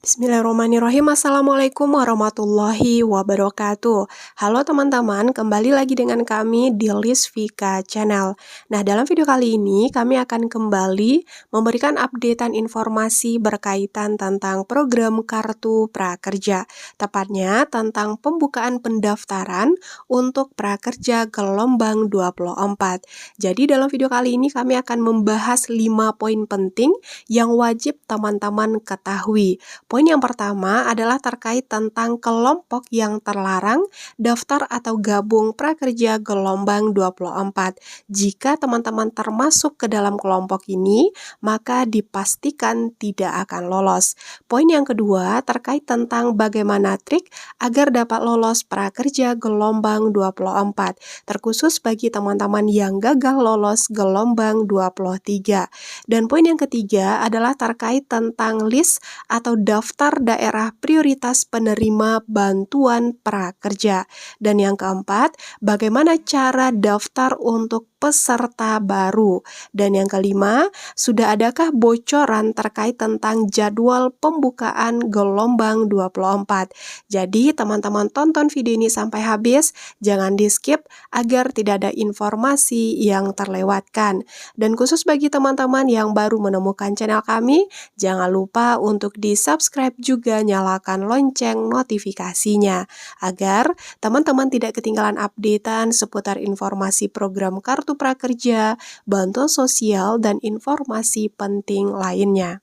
Bismillahirrahmanirrahim. Assalamualaikum warahmatullahi wabarakatuh. Halo teman-teman, kembali lagi dengan kami di Lisvika Channel. Nah, dalam video kali ini kami akan kembali memberikan updatean informasi berkaitan tentang program Kartu Prakerja. Tepatnya tentang pembukaan pendaftaran untuk prakerja gelombang 24. Jadi dalam video kali ini kami akan membahas 5 poin penting yang wajib teman-teman ketahui. Poin yang pertama adalah terkait tentang kelompok yang terlarang daftar atau gabung prakerja gelombang 24. Jika teman-teman termasuk ke dalam kelompok ini, maka dipastikan tidak akan lolos. Poin yang kedua terkait tentang bagaimana trik agar dapat lolos prakerja gelombang 24, terkhusus bagi teman-teman yang gagal lolos gelombang 23. Dan poin yang ketiga adalah terkait tentang list atau daftar daerah prioritas penerima bantuan prakerja. Dan yang keempat, bagaimana cara daftar untuk peserta baru. Dan yang kelima, sudah adakah bocoran terkait tentang jadwal pembukaan gelombang 24. Jadi teman-teman tonton video ini sampai habis, jangan di skip agar tidak ada informasi yang terlewatkan. Dan khusus bagi teman-teman yang baru menemukan channel kami, jangan lupa untuk di-subscribe juga nyalakan lonceng notifikasinya agar teman-teman tidak ketinggalan updatean seputar informasi program Kartu Prakerja, bantuan sosial, dan informasi penting lainnya.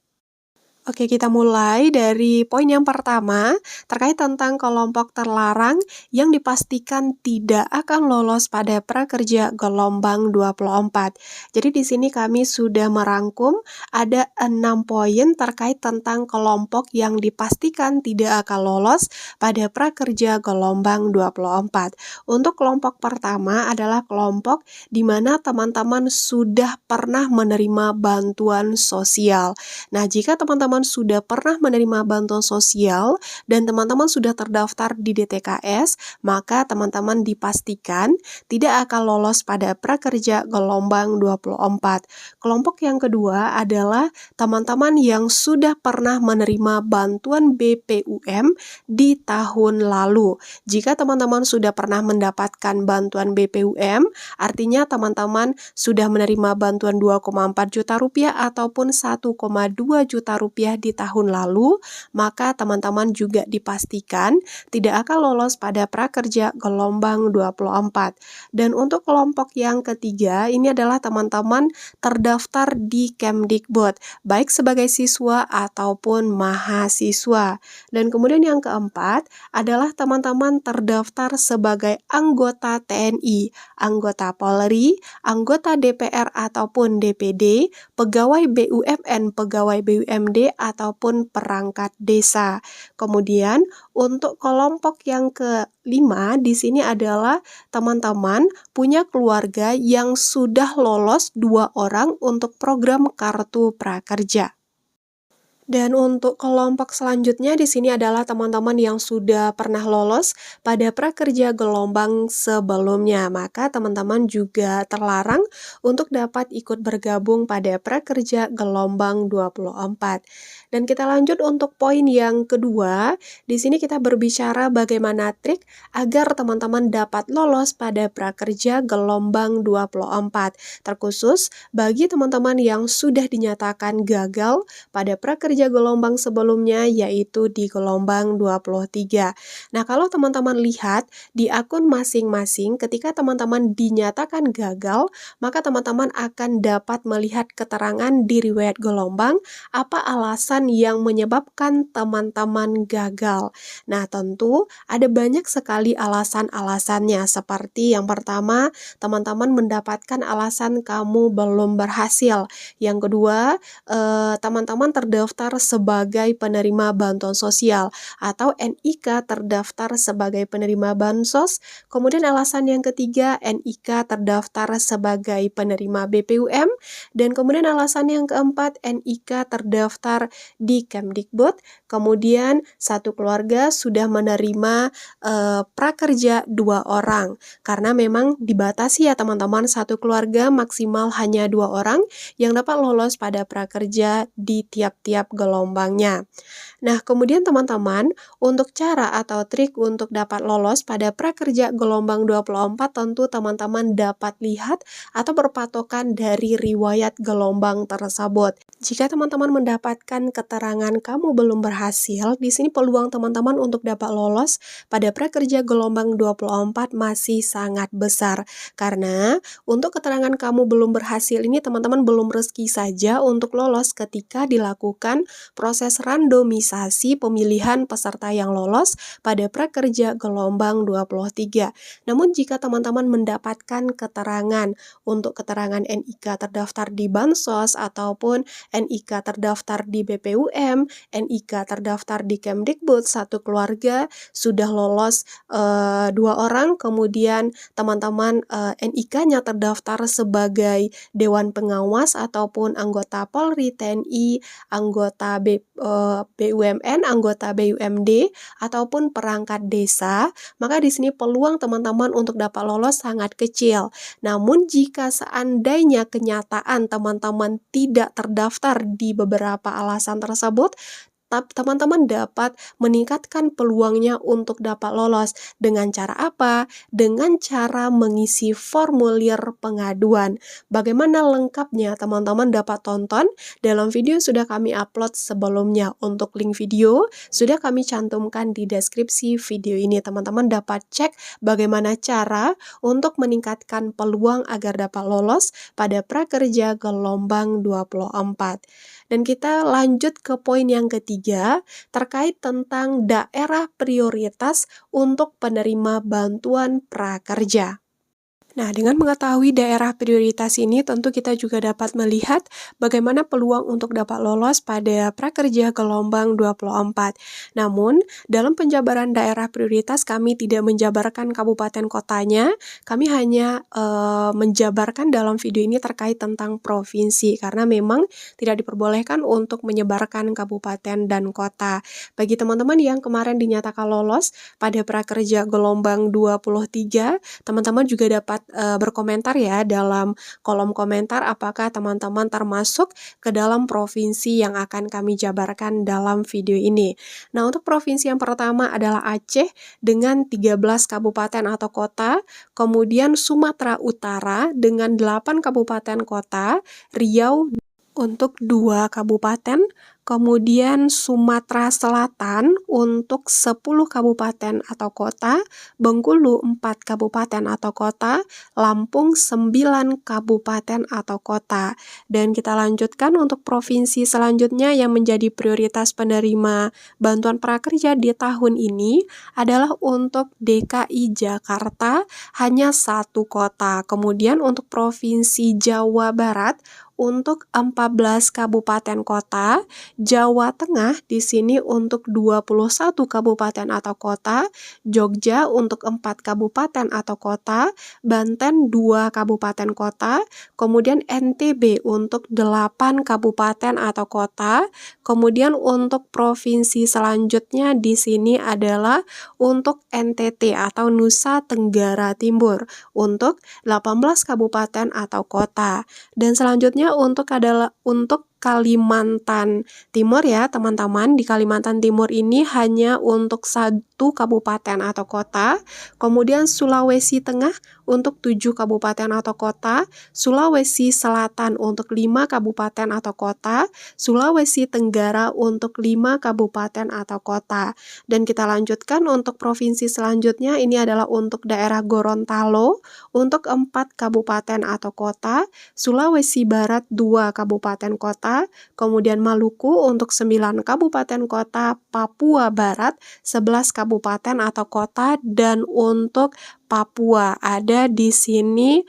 Oke, kita mulai dari poin yang pertama terkait tentang kelompok terlarang yang dipastikan tidak akan lolos pada prakerja gelombang 24. Jadi di sini kami sudah merangkum ada 6 poin terkait tentang kelompok yang dipastikan tidak akan lolos pada prakerja gelombang 24. Untuk kelompok pertama adalah kelompok di mana teman-teman sudah pernah menerima bantuan sosial. Nah, jika teman-teman sudah pernah menerima bantuan sosial dan teman-teman sudah terdaftar di DTKS, maka teman-teman dipastikan tidak akan lolos pada prakerja gelombang 24. Kelompok yang kedua adalah teman-teman yang sudah pernah menerima bantuan BPUM di tahun lalu. Jika teman-teman sudah pernah mendapatkan bantuan BPUM, artinya teman-teman sudah menerima bantuan 2,4 juta rupiah ataupun 1,2 juta rupiah di tahun lalu, maka teman-teman juga dipastikan tidak akan lolos pada prakerja gelombang 24. Dan untuk kelompok yang ketiga, ini adalah teman-teman terdaftar di Kemdikbud, baik sebagai siswa ataupun mahasiswa. Dan kemudian yang keempat adalah teman-teman terdaftar sebagai anggota TNI, anggota Polri, anggota DPR ataupun DPD, pegawai BUMN, pegawai BUMD, ataupun perangkat desa. Kemudian untuk kelompok yang kelima di sini adalah teman-teman punya keluarga yang sudah lolos 2 orang untuk program Kartu Prakerja. Dan untuk kelompok selanjutnya di sini adalah teman-teman yang sudah pernah lolos pada prakerja gelombang sebelumnya, maka teman-teman juga terlarang untuk dapat ikut bergabung pada prakerja gelombang 24. Dan kita lanjut untuk poin yang kedua. Di sini kita berbicara bagaimana trik agar teman-teman dapat lolos pada prakerja gelombang 24, terkhusus bagi teman-teman yang sudah dinyatakan gagal pada prakerja gelombang sebelumnya, yaitu di gelombang 23. Nah, kalau teman-teman lihat di akun masing-masing, ketika teman-teman dinyatakan gagal, maka teman-teman akan dapat melihat keterangan di riwayat gelombang apa alasan yang menyebabkan teman-teman gagal. Nah, tentu ada banyak sekali alasan-alasannya, seperti yang pertama, teman-teman mendapatkan alasan kamu belum berhasil. Yang kedua, teman-teman terdaftar sebagai penerima bantuan sosial atau NIK terdaftar sebagai penerima bansos. Kemudian alasan yang ketiga, NIK terdaftar sebagai penerima BPUM. Dan kemudian alasan yang keempat, NIK terdaftar di Kemdikbud, kemudian satu keluarga sudah menerima prakerja 2 orang. Karena memang dibatasi ya teman-teman, satu keluarga maksimal hanya 2 orang yang dapat lolos pada prakerja di tiap-tiap gelombangnya. Nah, kemudian teman-teman, untuk cara atau trik untuk dapat lolos pada prakerja gelombang 24 tentu teman-teman dapat lihat atau berpatokan dari riwayat gelombang tersebut. Jika teman-teman mendapatkan keterangan kamu belum berhasil, di sini peluang teman-teman untuk dapat lolos pada prakerja gelombang 24 masih sangat besar. Karena untuk keterangan kamu belum berhasil ini teman-teman belum rezeki saja untuk lolos ketika dilakukan proses randomisasi pemilihan peserta yang lolos pada prakerja gelombang 23. Namun jika teman-teman mendapatkan keterangan untuk keterangan NIK terdaftar di Bansos ataupun NIK terdaftar di BPUM, NIK terdaftar di Kemdikbud, satu keluarga sudah lolos 2 orang, kemudian teman-teman NIK-nya terdaftar sebagai Dewan Pengawas ataupun anggota Polri, TNI, anggota BUMN, anggota BUMD, ataupun perangkat desa, maka di sini peluang teman-teman untuk dapat lolos sangat kecil. Namun jika seandainya kenyataan teman-teman tidak terdaftar di beberapa alasan tersebut, teman-teman dapat meningkatkan peluangnya untuk dapat lolos. Dengan cara apa? Dengan cara mengisi formulir pengaduan. Bagaimana lengkapnya teman-teman dapat tonton dalam video sudah kami upload sebelumnya. Untuk link video sudah kami cantumkan di deskripsi video ini. Teman-teman dapat cek bagaimana cara untuk meningkatkan peluang agar dapat lolos pada prakerja gelombang 24. Dan kita lanjut ke poin yang ketiga, terkait tentang daerah prioritas untuk penerima bantuan prakerja. Nah, dengan mengetahui daerah prioritas ini, tentu kita juga dapat melihat bagaimana peluang untuk dapat lolos pada prakerja gelombang 24. Namun, dalam penjabaran daerah prioritas, kami tidak menjabarkan kabupaten kotanya, kami hanya menjabarkan dalam video ini terkait tentang provinsi, karena memang tidak diperbolehkan untuk menyebarkan kabupaten dan kota. Bagi teman-teman yang kemarin dinyatakan lolos pada prakerja gelombang 23, teman-teman juga dapat berkomentar ya dalam kolom komentar apakah teman-teman termasuk ke dalam provinsi yang akan kami jabarkan dalam video ini. Nah, untuk provinsi yang pertama adalah Aceh dengan 13 kabupaten atau kota, kemudian Sumatera Utara dengan 8 kabupaten kota, Riau untuk 2 kabupaten, kemudian Sumatera Selatan untuk 10 kabupaten atau kota, Bengkulu 4 kabupaten atau kota, Lampung 9 kabupaten atau kota. Dan kita lanjutkan untuk provinsi selanjutnya yang menjadi prioritas penerima bantuan prakerja di tahun ini adalah untuk DKI Jakarta hanya 1 kota. Kemudian untuk provinsi Jawa Barat untuk 14 kabupaten kota, Jawa Tengah di sini untuk 21 kabupaten atau kota, Jogja untuk 4 kabupaten atau kota, Banten 2 kabupaten kota, kemudian NTB untuk 8 kabupaten atau kota, kemudian untuk provinsi selanjutnya di sini adalah untuk NTT atau Nusa Tenggara Timur untuk 18 kabupaten atau kota. Dan selanjutnya untuk Kalimantan Timur ya teman-teman. Di Kalimantan Timur ini hanya untuk 1 kabupaten atau kota, kemudian Sulawesi Tengah untuk 7 kabupaten atau kota, Sulawesi Selatan untuk 5 kabupaten atau kota, Sulawesi Tenggara untuk 5 kabupaten atau kota. Dan kita lanjutkan untuk provinsi selanjutnya, ini adalah untuk daerah Gorontalo untuk 4 kabupaten atau kota, Sulawesi Barat 2 kabupaten kota, kemudian Maluku untuk 9 kabupaten kota, Papua Barat 11 kabupaten atau kota, dan untuk Papua ada di sini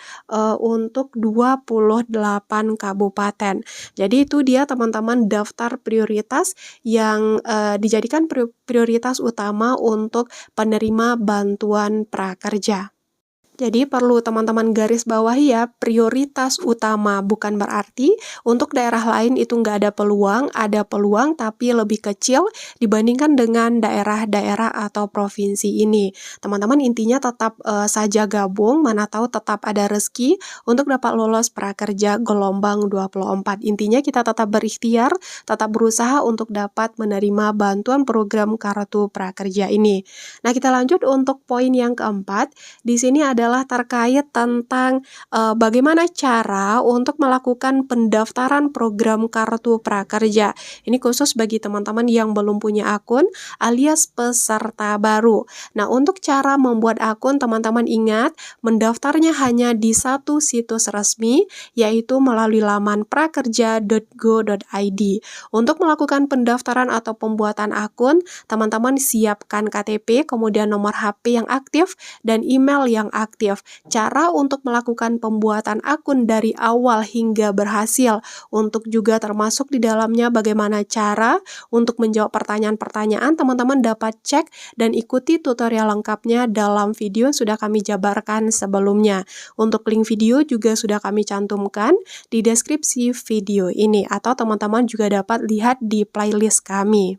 untuk 28 kabupaten. Jadi itu dia teman-teman daftar prioritas yang dijadikan prioritas utama untuk penerima bantuan prakerja. Jadi perlu teman-teman garis bawahi ya, prioritas utama, bukan berarti untuk daerah lain itu nggak ada peluang tapi lebih kecil dibandingkan dengan daerah-daerah atau provinsi ini. Teman-teman intinya tetap saja gabung, mana tahu tetap ada rezeki untuk dapat lolos prakerja gelombang 24. Intinya kita tetap berikhtiar, tetap berusaha untuk dapat menerima bantuan program Kartu Prakerja ini. Nah, kita lanjut untuk poin yang keempat. Di sini adalah terkait tentang, bagaimana cara untuk melakukan pendaftaran program Kartu Prakerja. Ini khusus bagi teman-teman yang belum punya akun alias peserta baru. Nah, untuk cara membuat akun, teman-teman ingat mendaftarnya hanya di satu situs resmi, yaitu melalui laman prakerja.go.id. Untuk melakukan pendaftaran atau pembuatan akun, teman-teman siapkan KTP, kemudian nomor HP yang aktif, dan email yang aktif. Cara untuk melakukan pembuatan akun dari awal hingga berhasil, untuk juga termasuk di dalamnya bagaimana cara untuk menjawab pertanyaan-pertanyaan, teman-teman dapat cek dan ikuti tutorial lengkapnya dalam video yang sudah kami jabarkan sebelumnya. Untuk link video juga sudah kami cantumkan di deskripsi video ini, atau teman-teman juga dapat lihat di playlist kami.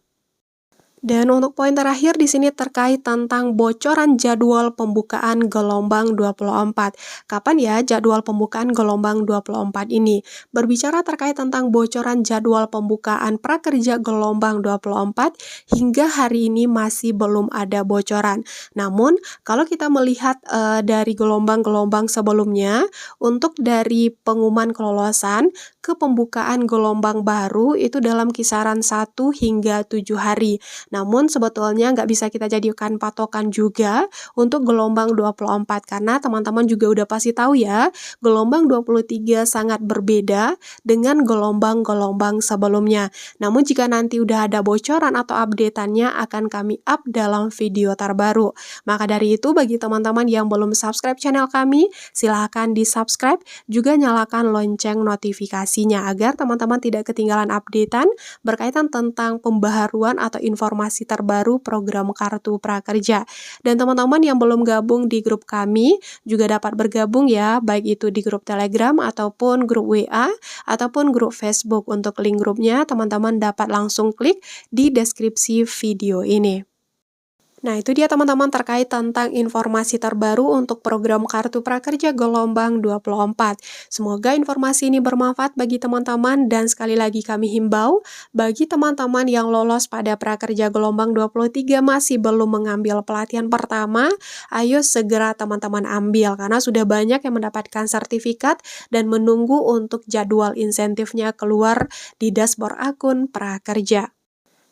Dan untuk poin terakhir di sini terkait tentang bocoran jadwal pembukaan gelombang 24. Kapan ya jadwal pembukaan gelombang 24 ini? Berbicara terkait tentang bocoran jadwal pembukaan prakerja gelombang 24, hingga hari ini masih belum ada bocoran. Namun, kalau kita melihat dari gelombang-gelombang sebelumnya, untuk dari pengumuman kelolosan ke pembukaan gelombang baru itu dalam kisaran 1 hingga 7 hari. Namun sebetulnya nggak bisa kita jadikan patokan juga untuk gelombang 24 karena teman-teman juga udah pasti tahu ya, gelombang 23 sangat berbeda dengan gelombang-gelombang sebelumnya. Namun jika nanti udah ada bocoran atau update-annya akan kami up dalam video terbaru. Maka dari itu bagi teman-teman yang belum subscribe channel kami, silahkan di-subscribe, juga nyalakan lonceng notifikasinya agar teman-teman tidak ketinggalan update-an berkaitan tentang pembaharuan atau informasi terbaru program Kartu Prakerja. Dan teman-teman yang belum gabung di grup kami juga dapat bergabung ya, baik itu di grup Telegram ataupun grup WA ataupun grup Facebook. Untuk link grupnya teman-teman dapat langsung klik di deskripsi video ini. Nah, itu dia teman-teman terkait tentang informasi terbaru untuk program Kartu Prakerja gelombang 24. Semoga informasi ini bermanfaat bagi teman-teman dan sekali lagi kami himbau bagi teman-teman yang lolos pada Prakerja gelombang 23 masih belum mengambil pelatihan pertama, ayo segera teman-teman ambil karena sudah banyak yang mendapatkan sertifikat dan menunggu untuk jadwal insentifnya keluar di dashboard akun Prakerja.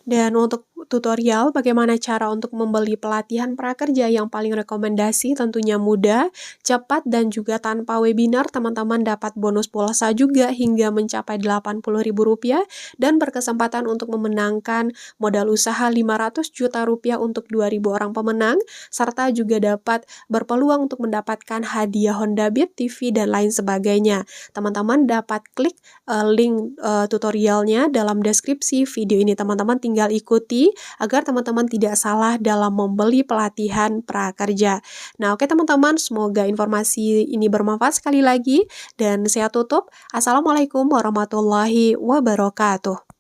Dan untuk tutorial bagaimana cara untuk membeli pelatihan prakerja yang paling rekomendasi tentunya mudah, cepat, dan juga tanpa webinar, teman-teman dapat bonus pulsa juga hingga mencapai Rp80.000 dan berkesempatan untuk memenangkan modal usaha Rp500 juta untuk 2.000 orang pemenang, serta juga dapat berpeluang untuk mendapatkan hadiah Honda Beat, TV, dan lain sebagainya. Teman-teman dapat klik link tutorialnya dalam deskripsi video ini. Teman-teman tinggal ikuti agar teman-teman tidak salah dalam membeli pelatihan prakerja. Nah, oke teman-teman, semoga informasi ini bermanfaat sekali lagi dan saya tutup. Assalamualaikum warahmatullahi wabarakatuh.